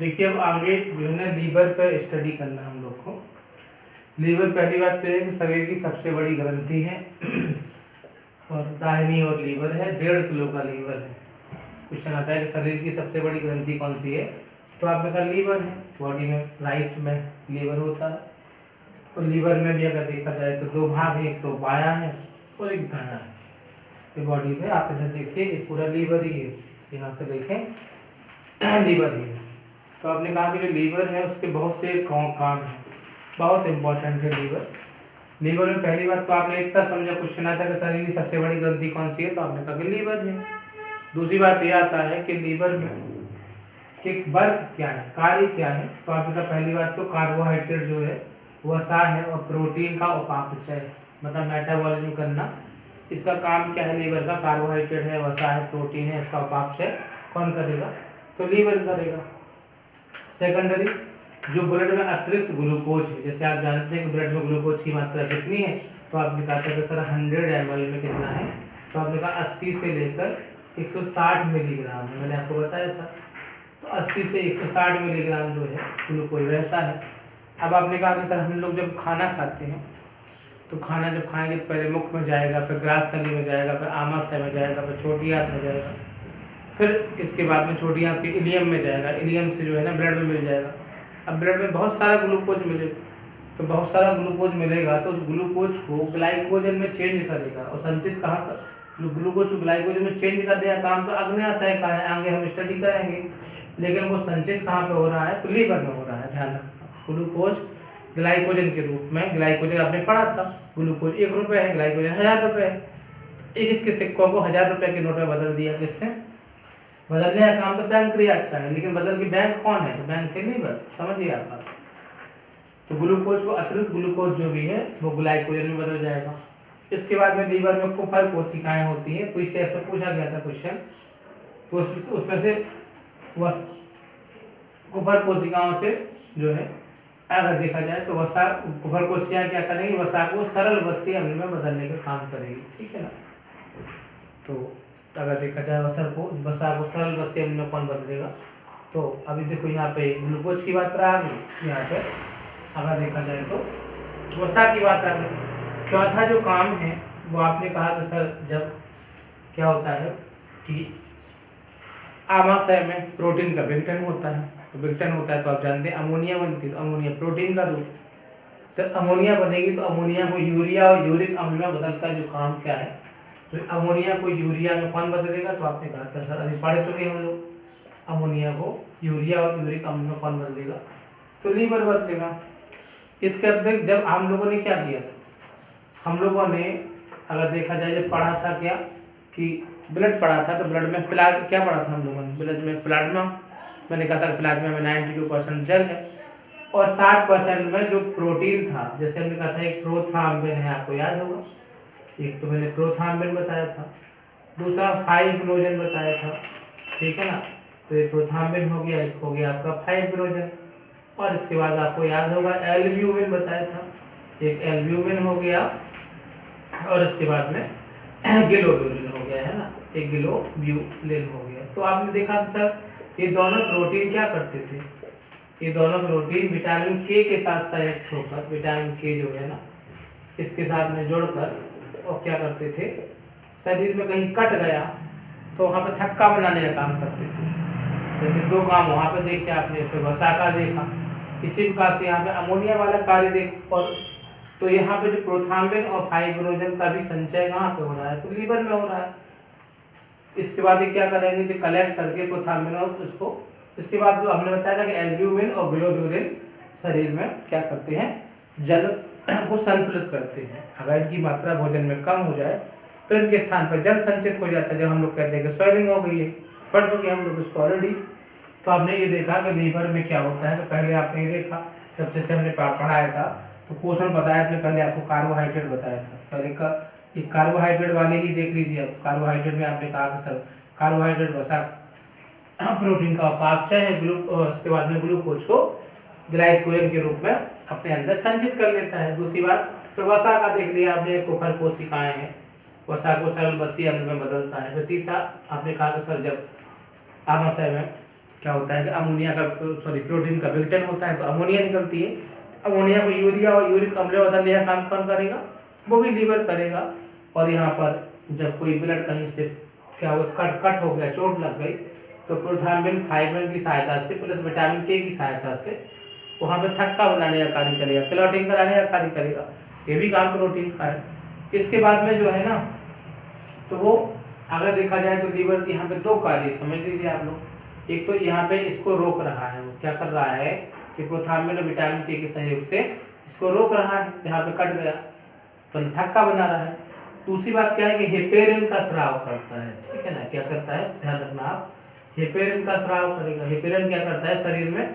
देखिए अब आगे जो है ना लीवर पर स्टडी करना हम लोग को। लीवर पहली बात तो है कि शरीर की सबसे बड़ी ग्रंथि है और दाहिनी ओर लीवर है, 1.5 किलो का लीवर है। क्वेश्चन आता है कि शरीर की सबसे बड़ी ग्रंथि कौन सी है, तो आपने कहा लीवर है। बॉडी में राइट में लीवर होता है और लीवर में भी अगर देखा जाए तो 2 भाग हैं, एक तो बायां है और एक दायां है। तो बॉडी में आप इधर देखिए ये पूरा लीवर ही है, यहाँ से देखें लीवर ही है। तो आपने कहा कि जो लीवर है उसके बहुत से काम हैं, बहुत इंपॉर्टेंट है लीवर। लीवर में पहली बात तो आपने इतना समझा, क्वेश्चन आता है कि शरीर की सबसे बड़ी ग्रंथि कौन सी है, तो आपने कहा कि लीवर है। दूसरी बात यह आता है कि लीवर में कि वर्क क्या है, कार्य क्या है, तो आपने कहा पहली बात तो कार्बोहाइड्रेट जो है वसा है और प्रोटीन का उपापचय, मतलब मेटाबॉलिज्म करना। इसका काम क्या है लीवर का, कार्बोहाइड्रेट है, वसा है, प्रोटीन है, इसका उपापचय कौन करेगा, तो लीवर करेगा। सेकेंडरी जो ब्लड में अतिरिक्त ग्लूकोज है, जैसे आप जानते हैं कि ब्लड में ग्लूकोज की मात्रा कितनी है, तो आपने कहा था कि सर 100 ml में कितना है, तो आपने कहा 80 से लेकर 160 मिलीग्राम है, मैंने आपको बताया था। तो 80 से 160 मिलीग्राम जो है ग्लूकोज रहता है। अब आपने कहा कि सर हम लोग जब खाना खाते हैं तो खाना जब खाएंगे तो पहले मुख में जाएगा, फिर ग्रास नली में जाएगा, फिर आमाशय में जाएगा, फिर छोटी आंत में जाएगा, फिर इसके बाद में छोटी आंत के इलियम में जाएगा, इलियम से जो है ना ब्लड में मिल जाएगा। अब ब्लड में बहुत सारा ग्लूकोज मिलेगा, तो बहुत सारा ग्लूकोज मिलेगा तो उस ग्लूकोज को ग्लाइकोजन में चेंज करेगा और संचित कहाँ कर, ग्लूकोज को ग्लाइकोजन में चेंज करने का काम तो अग्न्याशय का है, आगे हम स्टडी करेंगे। लेकिन वो संचित कहाँ पे हो रहा है, तो लीवर में हो रहा है। ध्यान रखना, ग्लूकोज ग्लाइकोजन के रूप में, ग्लाइकोजन आपने पढ़ा था, ग्लूकोज 1 रुपये है, ग्लाइकोजन 1000 रुपये है। एक के सिक्कों को 1000 रुपये के नोट में बदल दिया किसने, बदलने का काम तो पैंक्रियाज का है, लेकिन बदल के बैंक कौन है, तो बैंक है लीवर। समझिए आप बात। तो ग्लूकोज को अतिरिक्त ग्लूकोज जो भी है वो ग्लाइकोजन में बदल जाएगा। इसके बाद में लीवर में कुफर कोशिकाएं होती हैं, तो इससे ऐसा पूछा गया था क्वेश्चन, तो उसमें से कुफर कोशिकाओं से जो है अगर देखा जाए तो वसा, कुफर कोशिकाएं क्या करेंगी, वसा को सरल वसीय अम्ल में बदलने का काम करेगी, ठीक है ना। तो अगर देखा जाए वसा को सरल वसीय अम्ल में कौन बदलेगा, तो अभी देखो यहाँ पे ग्लूकोज की मात्रा आ गई, यहाँ पे अगर देखा जाए तो वसा की बात आ गई। चौथा जो काम है वो आपने कहा कि सर जब क्या होता है कि आमाशय में प्रोटीन का विघटन होता है, तो विघटन होता है तो आप जानते हैं अमोनिया बनती है, तो अमोनिया प्रोटीन का रूप, तो अमोनिया बनेगी तो अमोनिया को यूरिया और यूरिक अम्ल में बदलता है। जो काम क्या है, तो अमोनिया को यूरिया में कौन बदलेगा, तो आपने कहा था सर अभी पढ़ चुके हम लोग, अमोनिया को यूरिया और यूरिक अम्ल में कौन बदलेगा, तो लीवर बदलेगा। इसके अतिरिक्त जब हम लोगों ने क्या किया था, हम लोगों ने अगर देखा जाए जब पढ़ा था क्या कि ब्लड पढ़ा था, तो ब्लड में क्या पढ़ा था हम लोगों ने, ब्लड में प्लाज्मा, मैंने कहा था प्लाज्मा में 92% जल है और 60% में जो प्रोटीन था, जैसे हमने कहा था एक प्रोथ्राम्बिन है, आपको याद होगा, एक तो मैंने प्रोथ्राम्बिन बताया था, दूसरा फाइब्रिनोजन बताया था, ठीक है ना। तो एक प्रोथ्राम्बिन हो गया, एक हो गया आपका फाइब्रिनोजन, और इसके बाद आपको याद होगा एल्ब्यूमिन बताया था, एक एल्ब्यूमिन हो गया और इसके बाद में ग्लोब्यूलिन हो गया, है ना, एक ग्लोब्यूलिन हो गया। तो आपने देखा सर ये दोनों प्रोटीन क्या करते थे, ये दोनों प्रोटीन विटामिन के के साथ संयुक्त होकर, विटामिन के जो है ना इसके साथ में जोड़कर और क्या करते थे, शरीर में कहीं कट गया तो वहाँ पे थक्का बनाने का काम करते थे। जैसे 2 काम वहाँ पे देखे आपने, फिर वसा का देखा, इसी प्रकार से यहाँ पे अमोनिया वाला कार्य देख, और तो यहाँ पे जो प्रोथ्राम्बिन और फाइब्रिनोजन का भी संचय कहाँ पे हो रहा है, तो लीवर में हो रहा है। इसके बाद ये क्या करेंगे, जो कलेक्ट करके प्रोथ्राम्बिन और उसको, इसके बाद जो हमने बताया था कि एल्ब्यूमिन और ग्लोब्यूलिन शरीर में क्या करते हैं, जल को संतुलित करते हैं। अगर इनकी मात्रा भोजन में कम हो जाए तो इनके स्थान पर जल संचित हो जाता है, जब हम लोग कहते हैं कि स्वेलिंग हो गई है, पढ़ चुके हम लोग इसको ऑलरेडी। तो आपने ये देखा कि लीवर में क्या होता है, तो पहले आपने ये देखा जब जैसे हमने पढ़ाया था तो पोषण बताया था, पहले आपको कार्बोहाइड्रेट बताया था, पहले का ये कार्बोहाइड्रेट वाले ही देख लीजिए। अब कार्बोहाइड्रेट में आपने कहा कि सर कार्बोहाइड्रेट वसा प्रोटीन का उपापचय है, उसके बाद में ग्लूकोज को ग्लाइकोजन के रूप में अपने अंदर संचित कर लेता है। दूसरी बात तो वसा का देख लिया आपने, कुफर कोशिकाएं हैं, वसा को सरल वसीय अम्ल में बदलता है। फिर तीसरा आपने कहा कि सर जब आमाशय में क्या होता है कि अमोनिया का प्रोटीन का विघटन होता है तो अमोनिया निकलती है। अमोनिया को यूरिया और यूरिक अम्ल में बदलने का काम कौन करेगा? वो भी लीवर करेगा। और यहाँ पर जब कोई ब्लड कहीं से क्या हुआ, कट हो गया, चोट लग गई, तो प्रोथ्राम्बिन फाइब्रिन की सहायता से प्लस विटामिन के की सहायता से वहाँ पे थक्का बनाने का कार्य करेगा, क्लॉटिंग कराने का कार्य करेगा। ये भी काम प्रोटीन का है। इसके बाद में जो है ना, तो वो अगर देखा जाए तो लीवर यहाँ पे दो कार्य समझ लीजिए आप लोग। एक तो यहाँ पे इसको रोक रहा है, वो क्या कर रहा है कि प्रोथ्राम्बिन और विटामिन के सहयोग से इसको रोक रहा है, यहाँ पे कट गया तो थक्का बना रहा है। दूसरी बात क्या है कि हेपेरिन का स्राव करता है, ठीक है ना। क्या करता है, ध्यान रखना आप, हेपेरिन का स्राव करेगा। हेपेरिन क्या करता है, शरीर में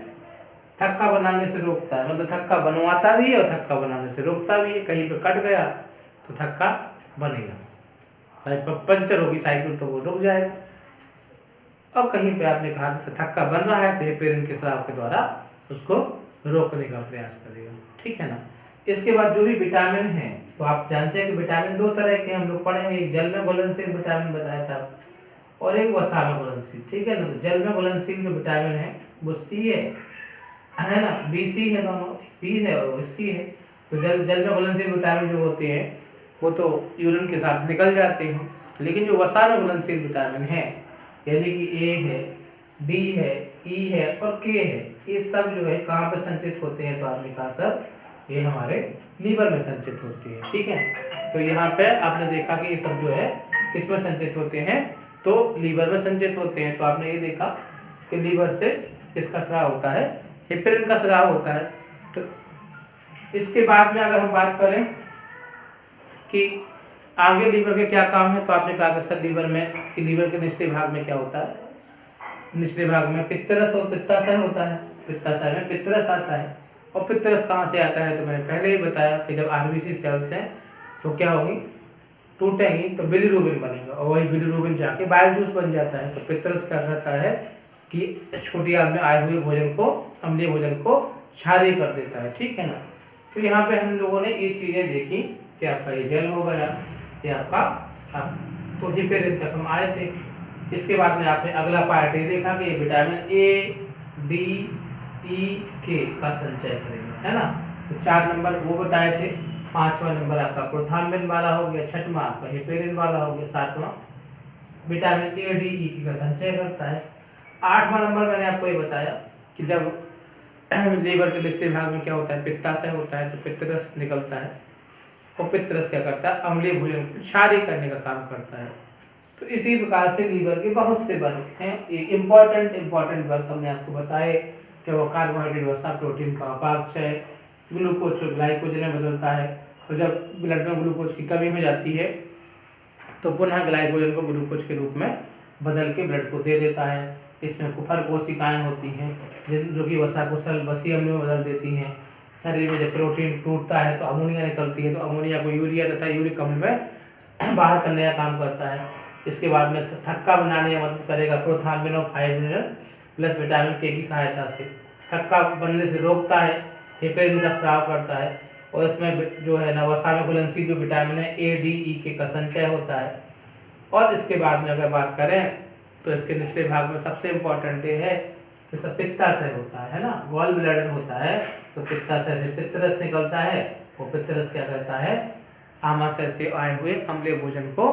थक्का बनाने से रोकता है, मतलब थक्का बनवाता भी है और थक्का बनाने से रोकता भी है। कहीं पे कट गया तो थक्का बनेगा, पंचर होगी साइकिल तो वो रुक जाएगा। और कहीं पे आपने कहा कि थक्का बन रहा है तो हेपेरिन के स्राव के द्वारा उसको रोकने का प्रयास करेगा, ठीक है ना। इसके बाद जो भी विटामिन है, तो आप जानते हैं कि विटामिन दो तरह के हम लोग पढ़ेंगे, एक जल में घुलनशील विटामिन बताया था और एक वसा में घुलनशील, ठीक है ना। तो जल में घुलनशील जो विटामिन है वो सी है ना, BC है, दोनों बी है और सी है। तो जल में घुलनशील विटामिन जो होते हैं वो तो यूरिन के साथ निकल जाते हैं, लेकिन जो वसा में घुलनशील विटामिन है यानी कि ए है, डी है, ई है और के है, ये सब जो है कहाँ पे संचित होते हैं, तो आपने कहा सर ये हमारे लीवर में संचित होती है, ठीक है। तो यहाँ पे आपने देखा कि ये सब जो है किसमें संचित होते हैं, तो लीवर में संचित होते हैं। तो आपने ये देखा कि लीवर से किसका स्राव होता है, हेपेरिन का स्राव होता है। तो इसके बाद में अगर हम बात करें कि आगे लीवर के क्या काम है, तो आपने कहा सर लीवर में कि लीवर के निचले भाग में क्या होता है, निचले भाग में पित्तरस और पित्ताशय होता है। पित्ताशय में पित्तरस आता है और पित्तरस कहाँ से आता है, तो मैंने पहले ही बताया कि जब आरबीसी सेल्स हैं तो क्या होगी, टूटेंगी तो बिलीरुबिन बनेगा और वही बिलीरुबिन जाके बाइल जूस बन जाता है। तो पित्तरस क्या करता है कि छोटी आंत में आए हुए भोजन को, अम्लीय भोजन को क्षारीय कर देता है, ठीक है ना। तो यहाँ पे हम लोगों ने ये चीजें देखी कि आपका ये जल हो गया, ये आपका तो हेपेरिन तक हम आए थे। इसके बाद में आपने अगला पार्ट ये देखा कि विटामिन ए, डी, ई, के का संचय करेगा, है ना। तो 4 नंबर वो बताए थे, 5वां नंबर आपका प्रोथ्राम्बिन वाला हो गया, 6वां आपका हेपेरिन वाला हो गया, 7वां विटामिन ए, डी, ई का संचय करता है। 8वां नंबर मैंने आपको ये बताया कि जब लीवर के निचले भाग में क्या होता है, पित्ताशय होता है, तो पित्तरस निकलता है और पित्तरस क्या करता है, अम्लीय भोजन को क्षारीय करने का काम करता है। तो इसी प्रकार से लीवर के बहुत से वर्क हैं, इम्पोर्टेंट वर्क हमने आपको बताए कि वो कार्बोहाइड्रेट, वसा, प्रोटीन का अपाचय, ग्लूकोज को ग्लाइकोजन में बदलता है, और जब ब्लड में ग्लूकोज की कमी हो जाती है तो पुनः ग्लाइकोजन को ग्लूकोज के रूप में बदल के ब्लड को दे देता है। इसमें कुफर कोशिकाएं होती हैं जो कि वसा को सरल बसी अम्ल में बदल देती हैं। शरीर में जब प्रोटीन टूटता है तो अमोनिया निकलती है, तो अमोनिया को यूरिया तथा यूरिक अम्ल में बाहर करने का काम करता है। इसके बाद में थक्का बनाने में मदद करेगा प्रोथ्राम्बिन और फाइब्रिन प्लस विटामिन के की सहायता से। थक्का बनने से रोकता है, हेपेरिन का स्राव करता है, और इसमें जो है ना वसा में घुलनशील जो विटामिन है ए, डी, ई, के का संचय होता है। और इसके बाद में अगर बात करें तो इसके निचले भाग में सबसे इम्पोर्टेंट ये है कि पित्ताशय होता है ना, गॉल ब्लैडर होता है। तो पित्ताशय से पित्तरस निकलता है, वो पित्तरस क्या करता है, आमाशय से आए हुए अम्लीय भोजन को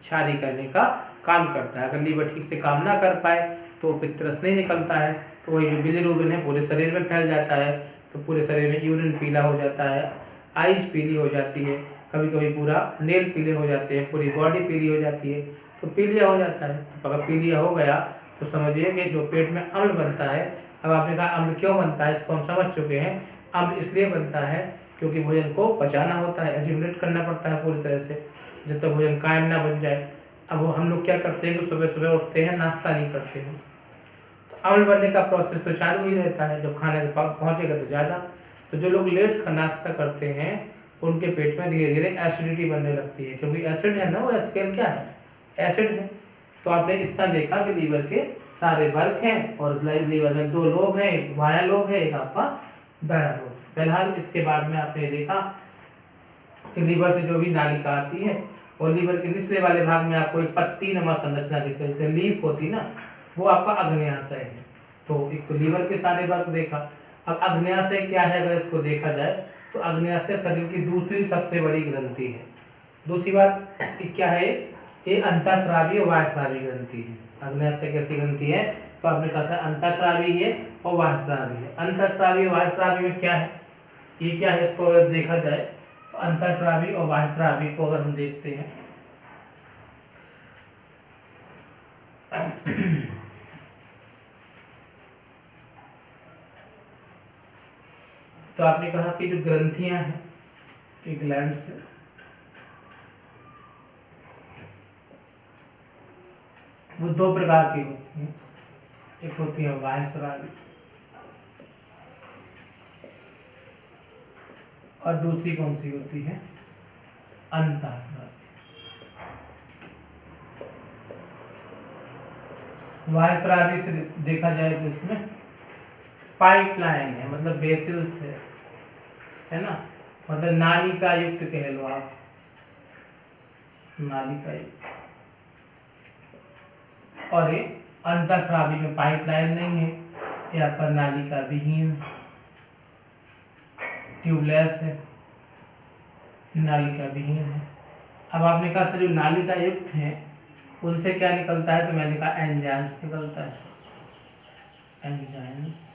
क्षारीय करने का काम करता है। अगर लीवर ठीक से काम ना कर पाए तो पित्तरस नहीं निकलता है, तो वही जो बिलीरुबिन है पूरे शरीर में फैल जाता है, तो पूरे शरीर में यूरिन पीला हो जाता है, आइज पीली हो जाती है, कभी कभी पूरा नेल पीले हो जाते हैं, पूरी बॉडी पीली हो जाती है, तो पीलिया हो जाता है। तो अगर पीलिया हो गया तो समझिए कि जो पेट में अम्ल बनता है, अब आपने कहा अम्ल क्यों बनता है, इसको हम समझ चुके हैं। अम्ल इसलिए बनता है क्योंकि भोजन को पचाना होता है, एजिमुलेट करना पड़ता है पूरी तरह से, जब तक भोजन कायम ना बन जाए। अब हम लोग क्या करते हैं कि सुबह सुबह उठते हैं, नाश्ता नहीं करते हैं, तो अम्ल बनने का प्रोसेस तो चालू ही रहता है, जब खाने पहुँचेगा तो ज़्यादा। तो जो लोग लेट नाश्ता करते हैं उनके पेट में धीरे धीरे एसिडिटी बनने लगती है, क्योंकि एसिड है ना, वो एसिड क्या है, एसिड है। तो आपने इतना देखा कि लीवर के सारे वर्क हैं, और लीवर में 2 लोब हैं, एक बायां लोब है, एक आपका दायां लोब। फिलहाल इसके बाद में आपने देखा कि लीवर से जो भी नालिका आती है, और लीवर के निचले वाले भाग में आपको एक पत्ती नमा संरचना दिखती है, जैसे लीफ होती ना, वो आपका अग्न्याशय है। तो एक तो लीवर के सारे वर्क देखा। अब अग्न्याशय क्या है अगर इसको देखा जाए तो अग्न्याशय शरीर की दूसरी सबसे बड़ी ग्रंथि है। दूसरी बात क्या है, ये अंतःस्रावी और बाह्यस्रावी ग्रंथि है। अग्न्याशय कैसी ग्रंथि है तो आपने कहा अंतःस्रावी है और बाह्यस्रावी है। अंतःस्रावी और बाह्यस्रावी में क्या है, ये क्या है, इसको अगर देखा जाए तो अंतःस्रावी और बाह्यस्रावी को अगर हम देखते हैं तो आपने कहा कि जो ग्रंथियां हैं ये ग्लैंड्स है, वो दो प्रकार की होती हैं। एक होती है बाह्यस्रावी और दूसरी कौन सी होती है, अंतःस्रावी। बाह्यस्रावी से देखा जाए तो इसमें पाइपलाइन है, मतलब बेसिल्स है ना, मतलब नालिका युक्त कह लो आप, नालिका युक्त। और ये अंतःस्रावी में पाइपलाइन नहीं है, यहाँ पर नालिका विहीन, ट्यूबलेस है, नालिका विहीन है। अब आपने कहा सर जो नालिका युक्त है उनसे क्या निकलता है, तो मैंने कहा एंजाइम्स निकलता है, एंजाइम्स।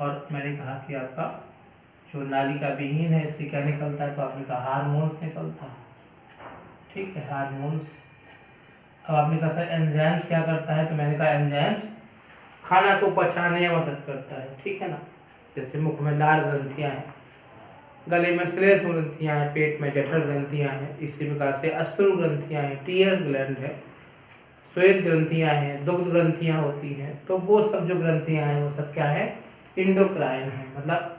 और मैंने कहा कि आपका जो नालिका विहीन है इससे क्या निकलता है, तो आपने कहा हार्मोन्स निकलता है, ठीक है, हार्मोन्स। अब आपने कहा सर एंजाइम्स क्या करता है, तो मैंने कहा एंजाइम्स खाना को पचाने में मदद करता है, ठीक है ना। जैसे मुख में लार ग्रंथियां हैं, गले में श्लेष्म ग्रंथियां हैं, पेट में जठर ग्रंथियां हैं, इसी प्रकार से अश्रु ग्रंथियां हैं, टीएस ग्लैंड है, श्वेत ग्रंथियां हैं, दुग्ध ग्रंथियां होती हैं। तो वो सब जो ग्रंथियां हैं वो सब क्या है, इंडोक्राइन है। मतलब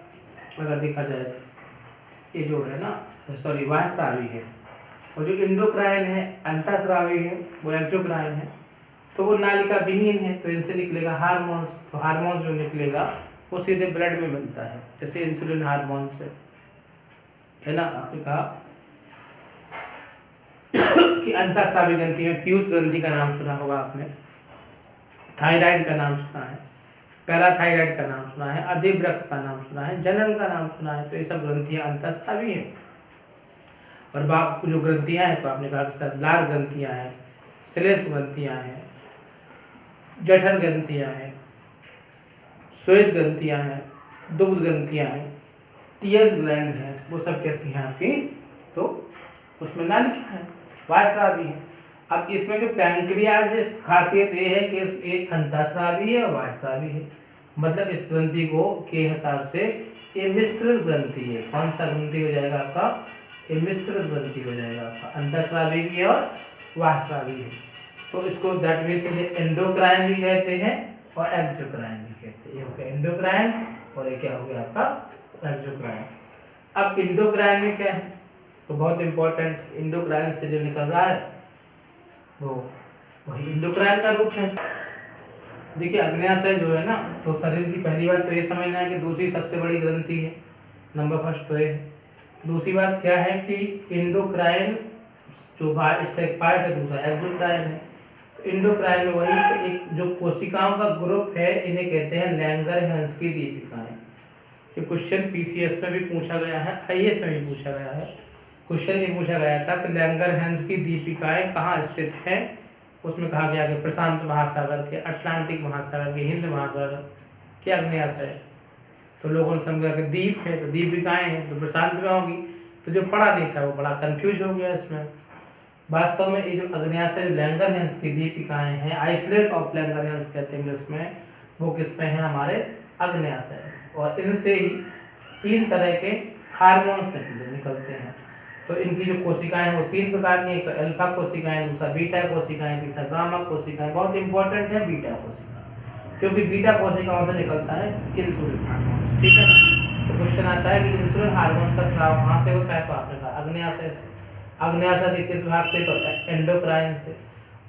अगर देखा जाए तो ये जो है ना, सॉरी बाह्यस्रावी है, और जो इंडोक्राइन है अंतःस्रावी है वो एक्सोक्राइन है। तो वो नालिका विहीन है, तो इनसे निकलेगा हार्मोन्स। तो हार्मोन्स जो निकलेगा वो सीधे ब्लड में बनता है, जैसे इंसुलिन हार्मोन्स है ना। आपने कहा कि अंतःस्रावी ग्रंथि में पीयूष ग्रंथि का नाम सुना होगा आपने, थायराइड का नाम सुना है, पैराथायराइड का नाम सुना है, अधिवृक्क का नाम सुना है, जनन का नाम सुना है। तो ये सब ग्रंथियां अंतःस्रावी हैं। और बाकी जो ग्रंथियां हैं तो आपने कहा कि सर लार ग्रंथियां हैं, श्लेष्म ग्रंथियां हैं, जठर ग्रंथियां हैं, श्वेत ग्रंथियां हैं, दुग्ध ग्रंथियां हैं, टीएस ग्लैंड है, वो सब कैसी हैं आपकी, तो उसमें नालिका है, बाह्यस्रावी है। अब इसमें जो पैंक्रियाज खासियत ये है कि एक अंतःस्रावी है और बाह्यस्रावी है। मतलब इस ग्रंथि को के हिसाब से ये मिश्रित ग्रंथि है। कौन सा ग्रंथि हो जाएगा आपका, ये मिश्रित ग्रंथि हो जाएगा आपका, अंतःस्रावी भी है और बाह्यस्रावी है। तो इसको दैट मींस एंडोक्राइन भी कहते हैं और एक्सोक्राइन भी कहते हैं। ये हो गया एंडोक्राइन और ये क्या हो गया आपका एक्सोक्राइन। अब इंडोक्राइन में क्या है, तो बहुत इंपॉर्टेंट, इंडोक्राइन से जो निकल रहा है वो वही इंडोक्राइन का रूप है। देखिए अग्न्याशय जो है ना, तो शरीर की पहली बात तो ये समझना है कि दूसरी सबसे बड़ी ग्रंथि है, नंबर फर्स्ट तो ये। दूसरी बात क्या है कि इंडोक्राइन जो इसका एक पार्ट है, दूसरा एक्सोक्राइन है। तो इंडोक्राइन में वही एक जो कोशिकाओं का ग्रुप है इन्हें कहते हैं लैंगर-हैंस की दीपिकाएं। ये क्वेश्चन पीसीएस में भी पूछा गया है, आईएएस में भी पूछा गया है। क्वेश्चन ये पूछा गया था कि लैंगर-हैंस की दीपिकाएं कहाँ स्थित हैं। उसमें कहा गया कि प्रशांत महासागर के, अटलांटिक महासागर के, हिंद महासागर के आग्नेयाशय है। तो लोगों ने समझा कि द्वीप है तो दीपिकाएं हैं तो प्रशांत में होगी। तो जो पढ़ा नहीं था वो बड़ा कंफ्यूज हो गया इसमें। वास्तव में ये जो आग्नेयाशय लैंगर-हैंस की दीपिकाएं हैं, आइसलेट ऑफ लैंगर-हैंस कहते हैं इसमें, वो किसमें है, हमारे आग्नेयाशय। और इनसे ही 3 तरह के हार्मोन्स निकलते हैं। तो इनकी जो कोशिकाएं हैं वो 3 प्रकार की, एक तो अल्फा कोशिकाएं, दूसरा बीटा कोशिकाएं, तीसरा गामा कोशिकाएं। बहुत इंपॉर्टेंट है बीटा कोशिका, क्योंकि बीटा कोशिकाओं से निकलता है इंसुलिन हार्मोन्स, ठीक है ना। तो क्वेश्चन आता है कि इंसुलिन हार्मोन्स का स्राव कहाँ से होता है, तो आपने कहा आग्नेयाशय से। आग्नेयाशय के किस भाग से, तो एंडोक्राइन से।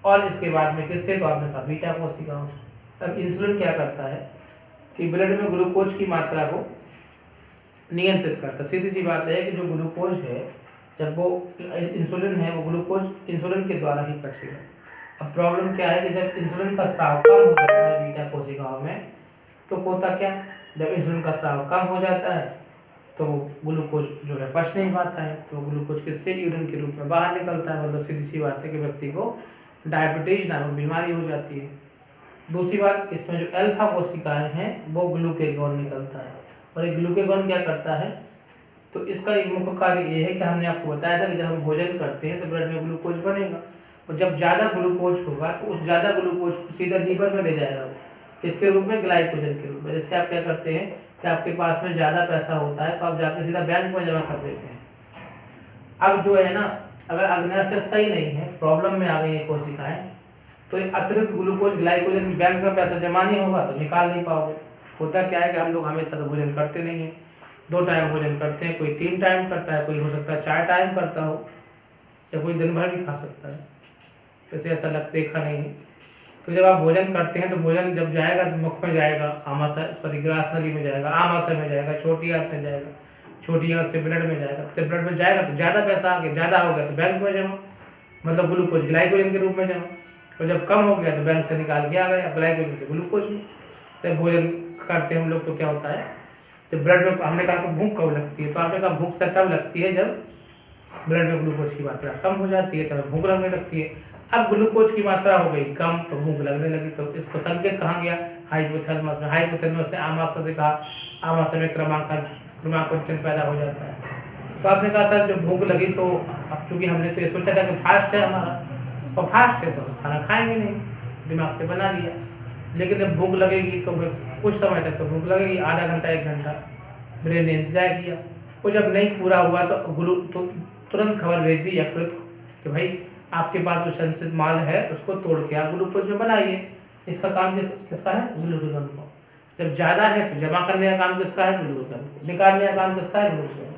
और इसके बाद में किससे, तो आपने कहा बीटा कोशिकाओं से। अब इंसुलिन क्या करता है कि ब्लड में ग्लूकोज की मात्रा को नियंत्रित करता है। सीधी सी बात है कि जो ग्लूकोज है, जब वो इंसुलिन है वो ग्लूकोज इंसुलिन के द्वारा ही पचेगा। अब प्रॉब्लम क्या है कि जब इंसुलिन का स्राव कम हो जाता है बीटा कोशिकाओं में, तो होता क्या, जब इंसुलिन का स्राव कम हो जाता है तो ग्लूकोज जो है पच नहीं पाता है, तो ग्लूकोज किससे यूरिन के रूप में बाहर निकलता है। मतलब सीधी सी बात है कि व्यक्ति को डायबिटीज नामक बीमारी हो जाती है। दूसरी बात, इसमें जो अल्फा कोशिकाएं हैं वो ग्लूकेगॉन निकलता है, और ये ग्लूकेगॉन क्या करता है, तो इसका एक मुख्य कार्य ये है कि हमने आपको बताया था कि जब हम भोजन करते हैं तो ब्लड में ग्लूकोज बनेगा, और जब ज़्यादा ग्लूकोज होगा तो उस ज़्यादा ग्लूकोज को सीधा लीवर में ले जाएगा, इसके रूप में ग्लाइकोजन के रूप में। जैसे आप क्या करते हैं कि आपके पास में ज़्यादा पैसा होता है तो आप जाके सीधा बैंक में जमा कर देते हैं। अब जो है ना, अगर अग्न्याशय सही नहीं है, प्रॉब्लम में आ गई है कोशिकाएं, तो अतिरिक्त ग्लूकोज ग्लाइकोजन बैंक में पैसा जमा नहीं होगा तो निकाल नहीं पाओगे। होता क्या है कि हम लोग हमेशा तो भोजन करते नहीं हैं, 2 टाइम भोजन करते हैं, कोई 3 टाइम करता है, कोई हो सकता है 4 टाइम करता हो, या कोई दिन भर भी खा सकता है, वैसे ऐसा देखा नहीं है। तो जब आप भोजन करते हैं तो भोजन जब जाएगा तो मुख में जाएगा, आमाशय सॉरी ग्रास नली में जाएगा, आमाशय में जाएगा, छोटी आंत में जाएगा, छोटी आंत से ब्लड में जाएगा, तो ब्लड में जाएगा तो ज़्यादा पैसा आ गया, ज़्यादा हो गया तो बैंक में जमा, मतलब ग्लूकोज ग्लाइकोजन के रूप में जमा, और जब कम हो गया तो बैंक से निकाल के आ गया ग्लाइकोजन से ग्लूकोज में। जब भोजन करते हैं हम लोग तो क्या होता है, जब ब्लड में, हमने कहा आपको भूख कब लगती है, तो आपने कहा भूख से तब लगती है जब ब्लड में ग्लूकोज की मात्रा कम हो जाती है, तब भूख लगने लगती है। अब ग्लूकोज की मात्रा हो गई कम तो भूख लगने लगी, तो इसको संकेत कहाँ गया, हाइपोथैलेमस में। हाइपोथैलेमस ने आमाशय से कहा, आमाशय में क्रमांकन पैदा हो जाता है। तो आपने कहा सर जब भूख लगी तो अब चूंकि हमने तो ये सोचा था कि फास्ट है हमारा, और फास्ट है तो खाना खाएंगे नहीं, दिमाग से बना लिया, लेकिन जब भूख लगेगी तो कुछ समय तक तो भूख लगेगी, आधा घंटा 1 घंटा ब्रेन ने इंतजार किया, वो जब नहीं पूरा हुआ तो तुरंत खबर भेज दी यकृत कि भाई आपके पास जो संचित माल है उसको तोड़ के आप ग्लूकोज में बनाइए। इसका काम किसका है, ग्लूकोगन को। जब ज़्यादा है तो जमा करने का काम किसका है, ग्लूकोगन को। निकालने का काम किसका है, ग्लूकोगन।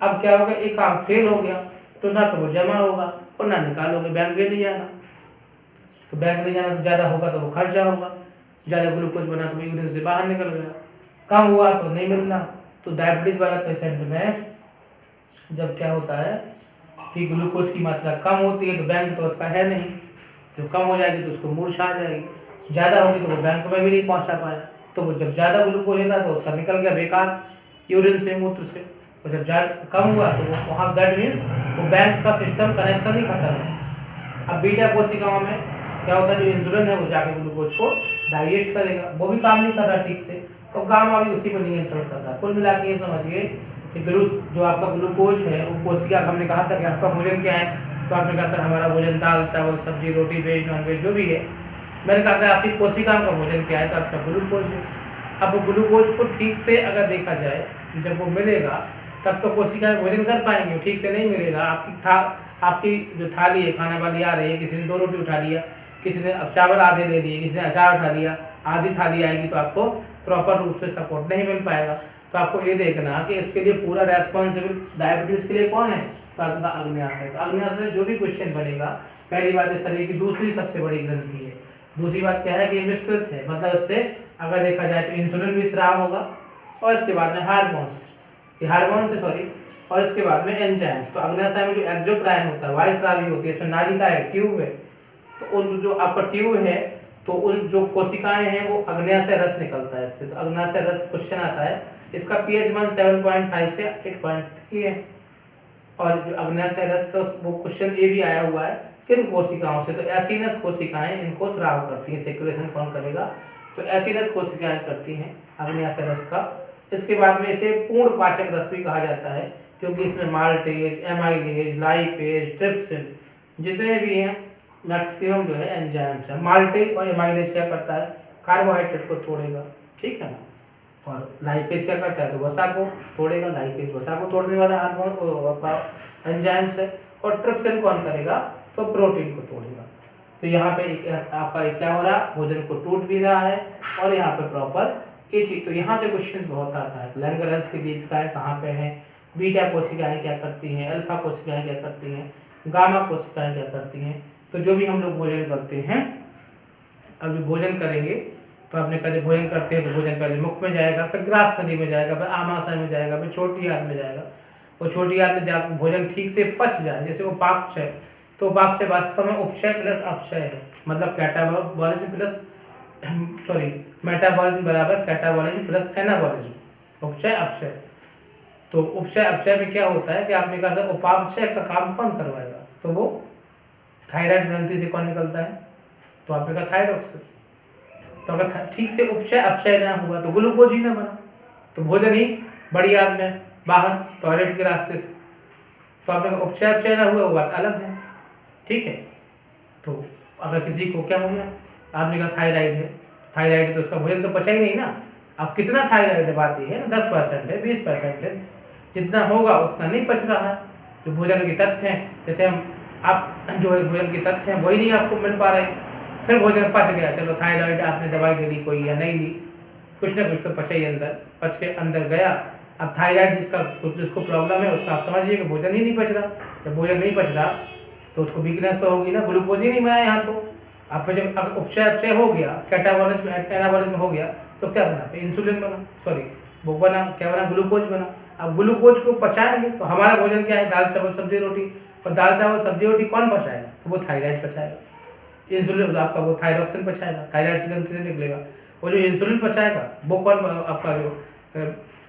अब क्या होगा, एक काम फेल हो गया तो ना तो वो जमा होगा और ना निकालोगे, बैंक में नहीं जाना, तो बैंक में जाना तो ज़्यादा होगा तो वो खर्चा होगा, ज़्यादा ग्लूकोज बना तो यूरिन से बाहर निकल गया, कम हुआ तो नहीं मिलना। तो डायबिटीज वाला पेशेंट में जब क्या होता है कि ग्लूकोज की मात्रा कम होती है तो बैंक तो उसका है नहीं, जो कम हो जाएगी तो उसको मूर्छा आ जाएगी, ज़्यादा होगी तो वो बैंक में भी नहीं पहुंचा पाया, तो वो जब ज़्यादा ग्लूकोज लेता तो उसका निकल गया बेकार यूरिन से, मूत्र से, और जब कम हुआ तो वो वहाँ दैट मीन्स वो बैंक का सिस्टम कनेक्शन ही खत्म है। अब बीटा कोशिकाओं में क्या होता है, जो इंसुलिन है वो जाके ग्लूकोज को डाइजेस्ट करेगा, वो भी काम नहीं कर रहा ठीक से, तो गामा भी उसी पर नियंत्रण कर रहा है। कुल मिला के ये समझिए कि जो आपका ग्लूकोज है वो कोशिका, हमने कहा था कि आपका भोजन क्या है, तो आपने कहा सर हमारा भोजन दाल चावल सब्जी रोटी वेज नॉन वेज जो भी है। मैंने कहा कि आपकी कोशिकाओं का भोजन क्या है, तो आपका ग्लूकोज है। अब वो ग्लूकोज को ठीक से अगर देखा जाए, जब वो मिलेगा तब तो कोशिकाएं भोजन कर पाएंगे, ठीक से नहीं मिलेगा। आपकी जो थाली है खाने वाली आ रही है, किसी ने 2 रोटी उठा लिया, किसी ने अब चावल आधे ले लिए, किसी ने अचार उठा लिया, आधी थाली आएगी तो आपको प्रॉपर रूप से सपोर्ट नहीं मिल पाएगा। तो आपको ये देखना कि इसके लिए पूरा रेस्पॉन्सिबल डायबिटीज के लिए कौन है, तो आपका अग्न्याशय। तो अग्न्याशय से जो भी क्वेश्चन बनेगा, पहली बात है शरीर की दूसरी सबसे बड़ी ग्रंथि है, दूसरी बात क्या है कि विस्तृत है, मतलब इससे अगर देखा जाए तो इंसुलिन भी स्राव होगा, और इसके बाद में और इसके बाद में एंजाइम्स। तो अग्न्याशय में जो एक्सोक्राइन होता है, वायुस्रावी होती है, इसमें नालिका है, ट्यूब है, तो उन जो आपका ट्यूब है तो उन जो कोशिकाएं हैं वो अग्न्याशय रस निकलता है इससे। तो अग्न्याशय रस क्वेश्चन आता है, इसका pH 7.5 से 8.3 है, और जो अग्न्याशय रस तो वो क्वेश्चन ये भी आया हुआ है किन कोशिकाओं से, तो एसिनस कोशिकाएं इनको स्राव करती हैं। सिक्रेशन कौन करेगा, तो एसिनस कोशिकाएं करती हैं अग्न्याशय रस का। इसके बाद में इसे पूर्ण पाचक रस भी कहा जाता है, क्योंकि इसमें माल्टेज, एमाइलेज, लाइपेज, ट्रिप्सिन जितने भी हैं मैक्सिमम जो है एंजाइम्स है। माल्टेज और एमाइलेज क्या करता है, कार्बोहाइड्रेट को तोड़ेगा, ठीक है ना, और लाइपेज क्या करता है, तो वसा को तोड़ेगा, लाइपेज वसा को तोड़ने वाला हार्मोन एंजाइम्स है। और ट्रिप्सिन कौन करेगा, तो प्रोटीन को तोड़ेगा। तो यहाँ पे आपका क्या हो रहा है, भोजन को टूट भी रहा है, और यहाँ पे प्रॉपर ये चीज। तो यहाँ से क्वेश्चन बहुत आता है, लैंगरहंस की दीपिकाएं कहाँ पे हैं, बीटा कोशिकाएं क्या करती हैं, अल्फा कोशिकाएं क्या करती हैं, गामा कोशिकाएं क्या करती हैं। तो जो भी हम लोग भोजन करते हैं, अभी भोजन करेंगे तो आपने कहा भोजन करते हैं तो भोजन पहले मुख में जाएगा, फिर ग्रास नली में जाएगा, फिर आमाशय में जाएगा, फिर छोटी आंत में जाएगा। और छोटी आंत में जब भोजन ठीक से पच जाए, जैसे वो पाकचय तो उपापचय वास्तव में उपचय प्लस अपचय है, मतलब कैटाबॉलिज्म प्लस मेटाबॉलिज्म बराबर कैटाबॉलिज्म प्लस एनाबॉलिज्म, उपचय अपचय। तो उपचय अपचय में क्या होता है कि आपने कहा उपापचय का काम कौन करवाएगा, तो वो थायराइड ग्रंथि से कौन निकलता है, तो आपने कहा थायरॉक्स से। तो अगर ठीक से उपचय अपचय ना हुआ तो ग्लूकोज ही ना बना, तो भोजन ही बढ़िया आपने बाहर टॉयलेट के रास्ते से, तो आपने कहा उपचय अपचय ना हुआ, वो बात अलग है, ठीक है। तो अगर किसी को क्या हो गया, आपने कहा थायराइड है तो उसका भोजन तो पचा ही नहीं ना। अब कितना थायराइड है, बात ये है ना, 10% है 20% है, जितना होगा उतना नहीं पच रहा है। जो भोजन के तथ्य हैं, जैसे आप जो है भोजन के तथ्य हैं वही नहीं आपको मिल पा रहे, फिर भोजन पच गया, चलो थायराइड आपने दवाई ले ली कोई या नहीं ली, कुछ ना कुछ तो पचा ही अंदर, पच के अंदर गया। अब थायराइड जिसको प्रॉब्लम है उसका आप समझिए कि भोजन ही नहीं पच रहा। जब भोजन नहीं पच रहा तो उसको वीकनेस तो होगी ना, ग्लूकोज ही नहीं बना यहाँ। तो आप जब अगर उपचय अपचय हो गया, कैटाबॉलिज्म एनाबॉलिज्म हो गया, तो क्या बना, इंसुलिन बना, वो बना, क्या बना, ग्लूकोज बना। अब ग्लूकोज को पचाएंगे तो हमारा भोजन क्या है, दाल चावल सब्जी रोटी, और दाल चावल सब्जी रोटी कौन पचाएगा, तो वो थायराइड पचाएगा। इंसुलिन आपका वो थायरॉक्सिन पचाएगा, थायराइड से ग्रंथि से निकलेगा। वो जो इंसुलिन पचाएगा वो कौन, आपका जो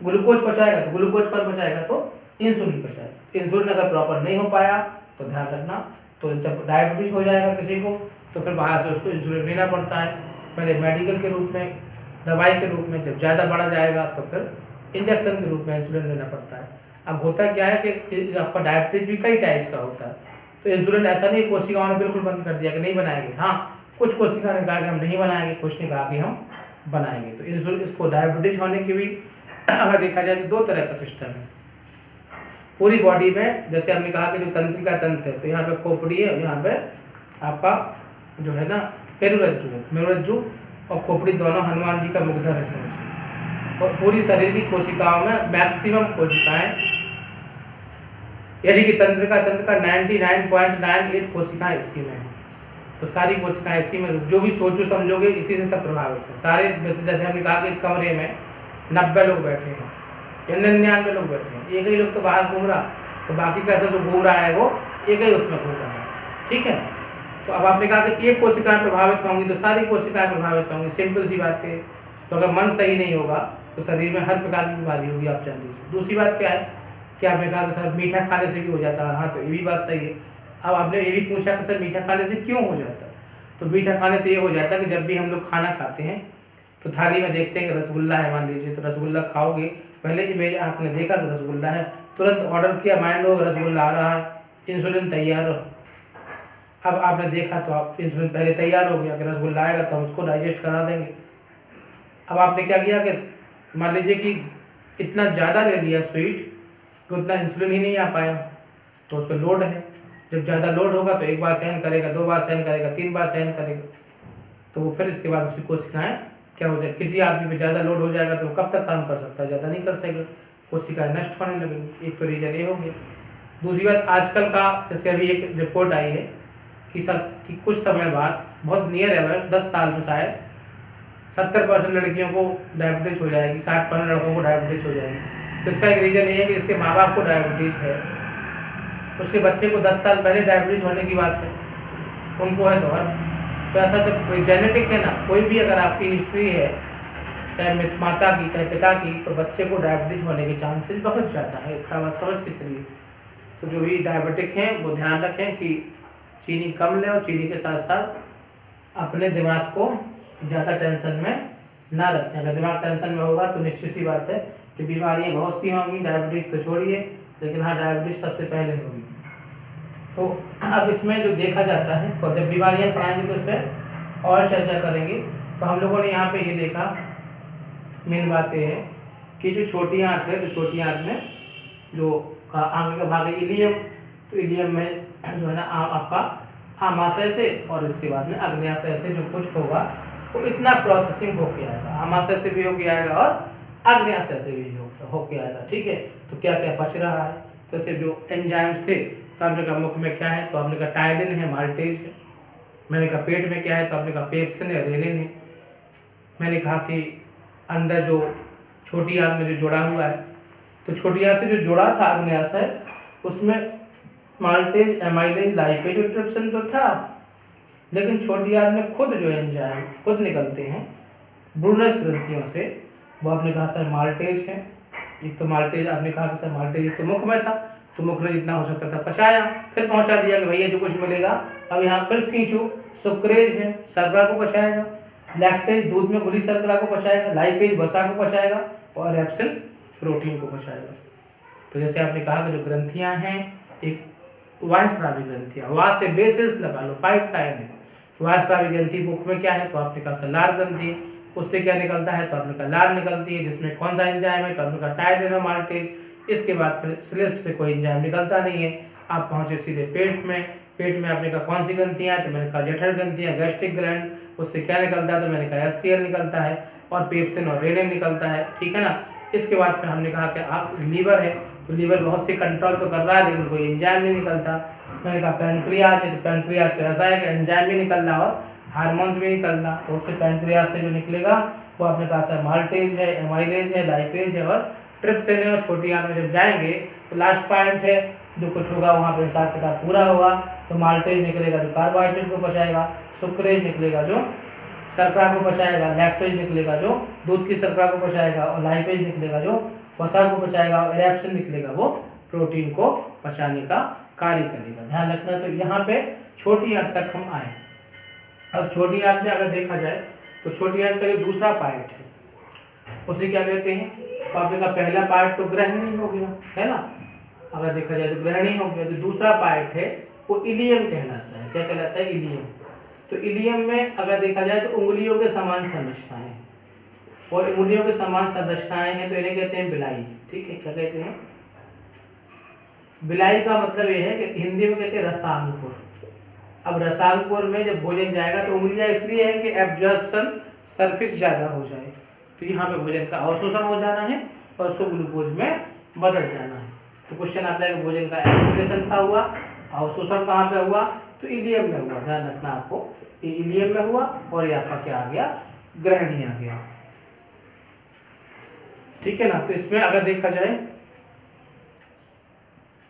ग्लूकोज पचाएगा, तो ग्लूकोज कौन पचाएगा, तो इंसुलिन पचाएगा। इंसुलिन अगर प्रॉपर नहीं हो पाया तो ध्यान रखना, तो जब डायबिटीज हो जाएगा किसी को तो फिर बाहर से उसको इंसुलिन लेना पड़ता है, पहले मेडिकल के रूप में, दवाई के रूप में, जब ज़्यादा बढ़ा जाएगा तो फिर इंजेक्शन के रूप में इंसुलिन लेना पड़ता है। अब होता क्या है कि आपका डायबिटीज भी कई टाइप्स का होता है, तो इंसुलिन ऐसा नहीं कोशिकाओं ने बिल्कुल बंद कर दिया कि नहीं बनाएंगे, हाँ कुछ कोशिका ने कहा कि हम नहीं बनाएंगे, कुछ ने कहा कि हम बनाएंगे। तो इंसुलिन, इसको डायबिटीज होने की भी अगर देखा जाए तो दो तरह का सिस्टम है पूरी बॉडी में। जैसे हमने कहा कि जो तंत्रिका तंत्र है, तो यहाँ पे खोपड़ी है, यहाँ पे आपका जो है ना मेरुरज्जु है, मेरुरज्जु और खोपड़ी दोनों हनुमान जी का मुखधर है समझिए। और पूरी शरीर की कोशिकाओं में मैक्सिमम कोशिकाएं, यानी कि तंत्रिका तंत्र का 99.98 कोशिकाएं इसी में है। तो सारी कोशिकाएं इसी में, जो भी सोचो समझोगे इसी से सब प्रभावित है सारे। जैसे हमने कहा कि कमरे में 90 लोग बैठे हैं या 99 लोग बैठे हैं, एक ही लोग तो बाहर घूम रहा, तो बाकी का जो घूम रहा है वो एक ही उसमें घूम रहा है, ठीक है। तो अब आपने कहा कि एक कोशिकाएं प्रभावित होंगी तो सारी कोशिकाएं प्रभावित होंगी, सिंपल सी बात है। तो अगर मन सही नहीं होगा तो शरीर में हर प्रकार की बीमारी होगी, आप जान लीजिए। दूसरी बात क्या है कि आपने कहा कि सर मीठा खाने से भी हो जाता है, हाँ तो ये भी बात सही है। अब आपने ये भी पूछा कि सर मीठा खाने से क्यों हो जाता है, तो मीठा खाने से ये हो जाता है कि जब भी हम लोग खाना खाते हैं तो थाली में देखते हैं कि रसगुल्ला है मान लीजिए, तो रसगुल्ला खाओगे, पहले इमेज आपने देखा तो रसगुल्ला है, तुरंत ऑर्डर किया, माइंड हो रसगुल्ला आ रहा है, इंसुलिन तैयार हो। अब आपने देखा तो आप इंसुलिन पहले तैयार हो गया कि रसगुल्ला आएगा तो हम उसको डाइजेस्ट करा देंगे। अब आपने क्या किया कि मान लीजिए कि इतना ज़्यादा ले लिया स्वीट कि उतना इंसुलिन ही नहीं आ पाया, तो उस पर लोड है। जब ज़्यादा लोड होगा तो एक बार सहन करेगा, 2 बार सहन करेगा, 3 बार सहन करेगा, तो वो फिर इसके बाद उसकी कोशिकाएं क्या हो जाए, किसी आदमी पे ज़्यादा लोड हो जाएगा तो वो कब तक काम कर सकता है, ज़्यादा नहीं कर सकेगा, कोशिकाएं नष्ट होने लगेंगी। एक तो रीजन ये हो गया। दूसरी बात, आजकल का जैसे अभी एक रिपोर्ट आई है कि कुछ समय बाद, बहुत नियर है 10 साल में शायद 70% लड़कियों को डायबिटीज हो जाएगी, 60% लड़कों को डायबिटीज हो जाएगी। तो इसका एक रीज़न ये है कि इसके माँ बाप को डायबिटीज़ है, उसके बच्चे को 10 साल पहले डायबिटीज़ होने की बात है, उनको है तो ऐसा तो कोई जेनेटिक है ना, कोई भी अगर आपकी हिस्ट्री है चाहे माता की चाहे पिता की, तो बच्चे को डायबिटीज होने के चांसेस बहुत ज़्यादा है, इतना बात समझ के चलिए। तो जो भी डायबिटिक हैं वो ध्यान रखें कि चीनी कम लें, और चीनी के साथ साथ अपने दिमाग को ज़्यादा टेंशन में ना रखें। अगर दिमाग टेंशन में होगा तो निश्चित सी बात है कि बीमारियाँ बहुत सी होंगी, डायबिटीज़ तो छोड़िए, लेकिन हाँ डायबिटीज़ सबसे पहले होगी। तो अब इसमें जो देखा जाता है, तो जब बीमारियाँ पढ़ाएंगे तो उस पर और चर्चा करेंगे। तो हम लोगों ने यहाँ पे ये देखा, मेन बात ये है कि जो छोटी आंत है, तो छोटी आंत में जो आगे का भाग है इलियम, तो इलियम में जो है ना आपका आमाशय से और इसके बाद में अग्न्याशय से जो कुछ होगा वो इतना प्रोसेसिंग होके आएगा, आमाशय से भी होके आएगा और आग्नेयाशय से भी होके आएगा, ठीक है। तो क्या क्या बच रहा है, तो सिर्फ जो एंजाइम्स थे, तो आपने कहा मुख में क्या है, तो आपने कहा टाइलिन है, माल्टेज है। मैंने कहा पेट में क्या है, तो आपने कहा पेप्सिन है, रेनिन है। मैंने कहा कि अंदर जो छोटी आंत में जो जुड़ा हुआ है, तो छोटी आंत से जो जुड़ा था आग्नेयाशय, उसमें माल्टेज, एमाइलेज, लाइपेज और ट्रिप्सिन तो था, लेकिन छोटी आंत में खुद जो एंजाइम खुद निकलते हैं ब्रूनस ग्रंथियों से, वो आपने कहा सर माल्टेज है। एक तो माल्टेज आपने कहा कि सर माल्टेज एक तो मुख में था, तो मुख में जितना हो सकता था पचाया, फिर पहुंचा दिया कि भैया जो कुछ मिलेगा अब यहाँ फिर खींचो। सुक्रेज है, शर्करा को पचाएगा, लैक्टेज दूध में घुली शर्करा को पचाएगा, लाइपेज वसा को पचाएगा और एप्सिन प्रोटीन को पचाएगा। तो जैसे आपने कहा कि जो ग्रंथियां हैं एक वायस्रावी ग्रंथियां, वा से बेसिस लगा लो, पाइप टाइप है। वायस्रावी ग्रंथि मुख में क्या है, तो आपने कहा लार ग्रंथि, उससे क्या निकलता है, तो आपने कहा लार निकलती है, जिसमें कौन सा एंजाइम है, तो आपने कहा टायरेनोमाल्टेज। इसके बाद फिर स्लिप से कोई एंजाइम निकलता नहीं है, आप पहुंचे सीधे पेट में। पेट में आपने कहा कौन सी ग्रंथियां, तो मैंने कहा जठर ग्रंथियां, गैस्ट्रिक ग्लैंड, उससे क्या निकलता है, तो मैंने कहा एचसीएल निकलता है और पेप्सिन और रेनिन निकलता है, ठीक है ना। इसके बाद फिर हमने कहा कि आप लीवर है, तो लीवर बहुत सी कंट्रोल तो कर रहा है लेकिन कोई एंजाइम नहीं निकलता। मैंने कहा पैंक्रियाज है, तो पैंक्रियाज तो ऐसा है कि एंजाइम भी निकल रहा और हार्मोन्स भी निकल रहा, तो उससे पैंक्रियाज से जो निकलेगा वो आपने कहा सर माल्टेज है, एमाइलेज है, लाइपेज है और ट्रिप्सिन है। और छोटी आंत में जब जाएंगे तो लास्ट पॉइंट है, जो कुछ होगा वहाँ पे हिसाब किताब पूरा होगा। तो माल्टेज निकलेगा जो कार्बोहाइड्रेट को पचाएगा, सुक्रेज निकलेगा जो शर्करा को पचाएगा, लैक्टेज निकलेगा जो दूध की शर्करा को पचाएगा और लाइपेज निकलेगा जो वसा को पचाएगा और एप्सिन निकलेगा वो प्रोटीन को पचाने का कार्य करेगा। ध्यान रखना। तो यहाँ पे छोटी आंत तक हम आए। अब छोटी आंत में अगर देखा जाए तो छोटी आंत का जो दूसरा पार्ट है उसे क्या कहते हैं, तो आपने कहा पहला पार्ट तो ग्रहणी हो गया है ना, अगर देखा जाए तो ग्रहणी हो गया। तो दूसरा पार्ट है वो इलियम कहलाता है। क्या कहलाता है, इलियम। तो इलियम में अगर देखा जाए तो उंगलियों के समान संरचनाएं, और उंगलियों के समान संरचनाएं हैं तो इन्हें कहते हैं बिलाई, ठीक है। क्या कहते हैं, बिलाई का मतलब ये है कि हिंदी में कहते हैं रसांकुर। अब रसांकुर में जब भोजन जाएगा तो उंगलियां इसलिए है कि एब्जॉर्प्शन सरफेस ज्यादा हो जाए, तो यहाँ पे भोजन का अवशोषण हो जाना है और उसको ग्लूकोज में बदल जाना है। तो क्वेश्चन आता है कि भोजन का एब्जॉर्प्शन कहाँ हुआ, अवशोषण कहाँ पे हुआ, तो इलियम में हुआ। ध्यान रखना आपको, ये इलियम में हुआ और ये आपका क्या आ गया, ग्रहणी आ गया, ठीक है ना। तो इसमें अगर देखा जाए,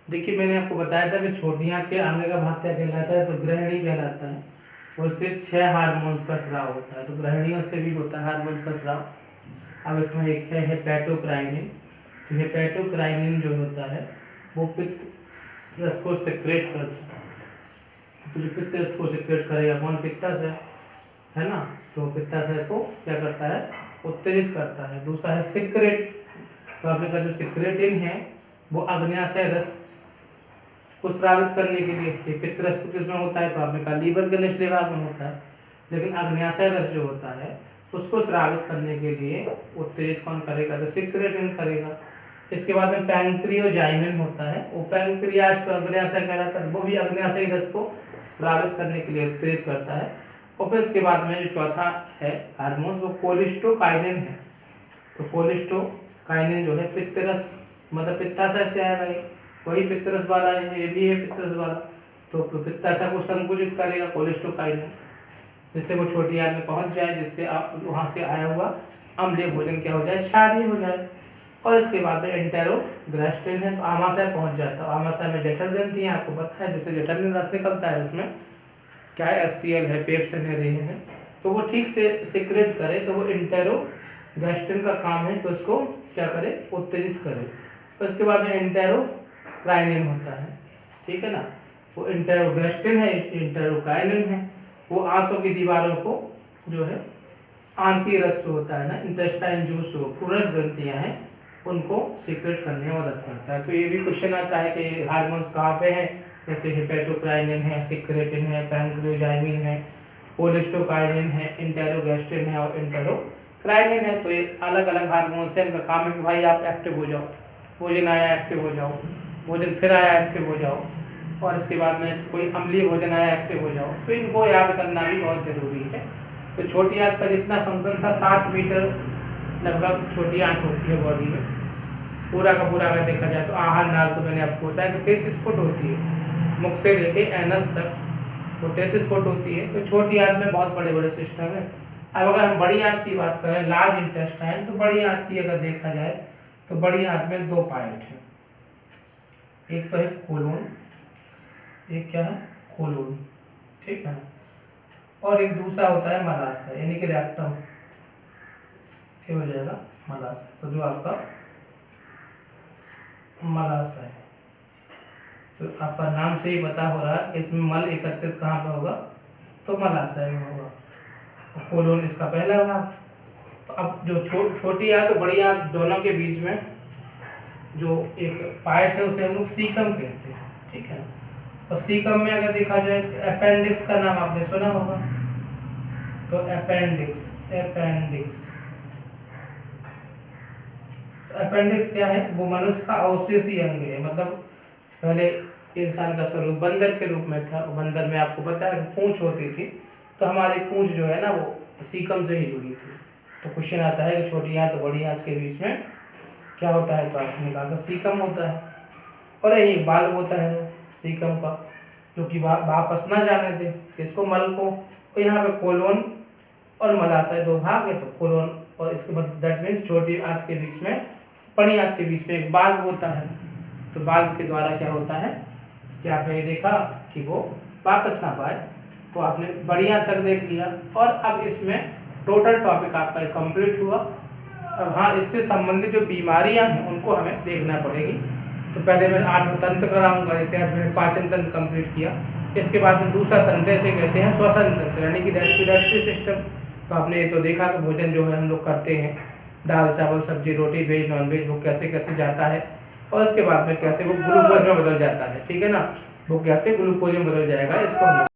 देखिए मैंने आपको बताया था कि छोटी आंत के आगे का भाग क्या कहलाता है, तो ग्रहणी कहलाता है। उससे 6 हार्मोन्स का स्राव होता है, तो ग्रहणियों से भी होता है हार्मोन्स का स्राव। अब इसमें एक है हेपेटोक्राइनिन। तो हेपेटोक्राइनिन जो होता है वो पित्त रस को सिक्रेट करता है। तो जो पित्त रस को सिक्रेट करेगा कौन, पित्ताशय है ना, तो पित्ताशय को क्या करता है, उत्तेजित करता है। दूसरा है सिक्रेट। तो आपने कहा जो सिक्रेटिन है वो अग्न्याशय रस को स्रावित करने के लिए, पित्त रस किसमें होता है, तो आपने कहा लीवर के निचले भाग में होता है, लेकिन अग्न्याशय रस जो होता है उसको स्रावित करने के लिए उत्तेजित कौन करेगा, तो सिक्रेटिन करेगा। इसके बाद में पैंक्रियोजाइनिन होता है, वो पैंक्रियाज तो अग्न्याशय कहलाता है, वो भी अग्न्याशय रस को स्रावित करने के लिए उत्तेजित करता है। और फिर इसके बाद में जो चौथा है हार्मोन वो कोलिस्टोकाइनिन है। तो कोलिस्टोकाइनिन जो है पित्त रस, मतलब पित्ताशय से आएगा, वही पित्तरस वाला है, ये भी है पित्तरस वाला। तो पित्ताशय को संकुचित करेगा कोलेस्टोकाइनिन, जिससे वो छोटी आंत में पहुंच जाए, जिससे आप वहां से आया हुआ अम्लीय भोजन क्या हो जाए, क्षारीय हो जाए। और इसके बाद में एंटेरोग्रास्टिन है, तो आमाशय पहुंच जाता है। आमाशय में जठर ग्रंथि है, आपको पता है, जिससे जठर रस निकलता है, इसमें क्या है, एचसीएल है, पेप्सिन है, रेनिन है, तो वो ठीक से सिक्रेट करे। तो वो एंटेरोग्रास्टिन का काम है कि उसको क्या करे, उत्तेजित करे। तो इसके बाद में एंटेरोक्राइनिन होता है, ठीक है ना, वो एंटेरोग्रास्टिन है, एंटेरोक्राइनिन है, वो आंतों की दीवारों को जो है आंती रस जो होता है ना, इंटेस्टाइन जूस जो प्रूनस ग्रंथियां हैं उनको सीक्रेट करने में मदद करता है। तो ये भी क्वेश्चन आता है कि हार्मोन्स कहाँ पे हैं, जैसे हेपेटोक्राइनिन है, सिक्रेटिन है, पैंक्रियोजाइनिन है, कोलिस्टोकाइनिन है, इंटेरोगैस्ट्रिन है और इंटेरोक्राइनिन है। तो ये अलग अलग हार्मोन्स हैं, इनका काम है कि भाई आप एक्टिव हो जाओ, भोजन आया एक्टिव हो जाओ, भोजन फिर आया एक्टिव हो जाओ, और इसके बाद में कोई अम्लीय भोजन आया एक्टिव हो जाओ। तो इनको याद करना भी बहुत जरूरी है। तो छोटी आंत का जितना फंक्शन था 7 मीटर लगभग छोटी आंत होती है बॉडी में, पूरा का पूरा अगर देखा जाए तो आहार नाल तो मैंने आपको बताया कि 33 फुट होती है, मुख से लेके एनस तक तो 33 फुट होती है। तो छोटी आंत में बहुत बड़े बड़े सिस्टम है। अब अगर हम बड़ी आंत की बात करें, लार्ज इंटेस्टाइन, तो बड़ी आंत की अगर देखा जाए तो बड़ी आंत में 2 पार्ट है, एक तो है कोलोन एक क्या है, कोलोन, ठीक है। और एक दूसरा होता है मलाशय, यानी कि रेक्टम, ये हो जाएगा मलाशय। तो जो आपका मलाशय है, तो आपका नाम से ही पता हो रहा है इसमें मल एकत्रित कहाँ पे होगा, तो मलाशय में होगा। तो कोलोन इसका पहला भाग। तो अब जो छोटी आंत तो बड़ी आंत दोनों के बीच में जो एक पार्ट है उसे हम लोग सीकम कहते हैं, ठीक है। और सीकम में अगर देखा जाए तो अपेंडिक्स का नाम आपने सुना होगा। तो अपेंडिक्स अपेंडिक्स क्या है, वो मनुष्य का अवशेषी अंग है। मतलब पहले इंसान का स्वरूप बंदर के रूप में था। बंदर में आपको पता है पूंछ होती थी, तो हमारी पूंछ जो है ना वो सीकम से ही जुड़ी थी। तो क्वेश्चन आता है कि छोटी आंत तो बड़ी आंत के बीच में क्या होता है, तो आपने कहा सीकम होता है। और यही बाल होता है सीकम का, जो कि वापस ना जाने दे इसको, मल को। तो यहाँ पे कोलोन और मलाशय दो भाग है। तो कोलोन और इसके मतलब दैट मीन्स छोटी आंत के बीच में, बड़ी आंत के बीच में एक बाल्ब होता है। तो बाल्ब के द्वारा क्या होता है कि आपने ये देखा कि वो वापस ना पाए। तो आपने बड़ी आंत तक देख लिया। और अब इसमें टोटल टॉपिक आपका कंप्लीट हुआ। अब हाँ, इससे संबंधित जो बीमारियां हैं उनको हमें देखना पड़ेगी। तो पहले मैं 8 तंत्र कराऊंगा, जैसे आज मैंने पाचन तंत्र कंप्लीट किया। इसके बाद में दूसरा तंत्र इसे कहते हैं श्वसन तंत्र, यानी कि रेस्पिरेटरी सिस्टम। तो आपने ये तो देखा कि भोजन जो है हम लोग करते हैं, दाल चावल सब्जी रोटी वेज नॉन वेज, वो कैसे कैसे जाता है और उसके बाद में कैसे वो ग्लूकोज में बदल जाता है, ठीक है ना। वो कैसे ग्लूकोज में बदल जाएगा इसको हम